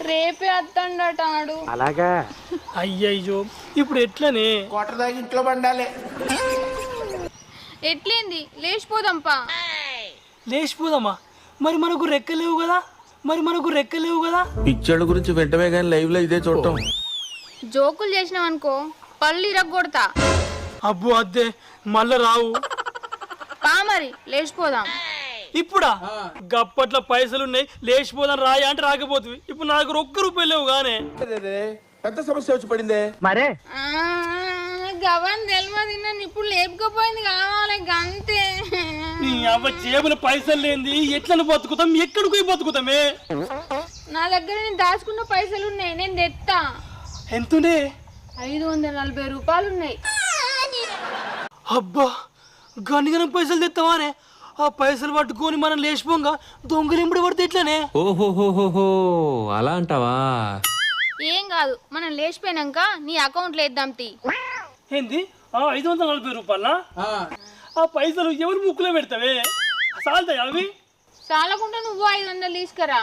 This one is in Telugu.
రేపే వస్తాడట ఆడు. అలాగా? అయ్యయ్యో ఇప్పుడు ఎట్లనే? కోటర్ దాకా ఇంట్లో పండాలి. ఎట్లేంది లేచిపోదాంపా. లేచిపోదామా? మరి మనకు రెక్కలేవు కదా. పిచ్చోళ్ళ గురించి వెంటనే కానీ లైవ్ లో ఇదే చూడటం. జోకులు చేసినాం అనుకో పళ్ళు ఇరగొడతా. అబ్బో అద్దే మళ్ళా రావు. పా మరి లేచిపోదాం. ఇప్పుడా? గప్పట్ల పైసలున్నాయి లేచిపోదాం రాయా అంటే రాకపోతుంది. ఇప్పుడు నా దగ్గర ₹1 లేవు గానే. పెద్ద సమస్య వచ్చి పడిందే. మరే గవన్ తెలియదు నన్ను ఇప్పుడు లేపుకపోయింది కావాలి గంతే. నీ అవ్వ జేబుల పైసలు లేనిది ఎట్లను బతుకుతాం, ఎక్కడికి పోయి బతుకుతామే? నా దగ్గర నేను దాచుకున్న పైసలు ఉన్నాయి, నేను తెత్తా. ఎంతనే? ₹540 ఉన్నాయి. అబ్బా గనిగనం పైసలు తెస్తావానే? ఆ పైసలు పట్టుకొని మనం లేచిపోంగా దొంగలింపుడు పడితే ఎట్లనే? ఓహోహోహో అలా అంటావా? ఏం కాదు, మనం లేచిపోయినాక నీ అకౌంట్లో వేద్దాం తీ. ఏంది ₹540? ఆ పైసలు ఎవరు ముక్కులో పెడతావే? చాలుతాయి అవి? చాలకుండా నువ్వు 500 తీసుకురా.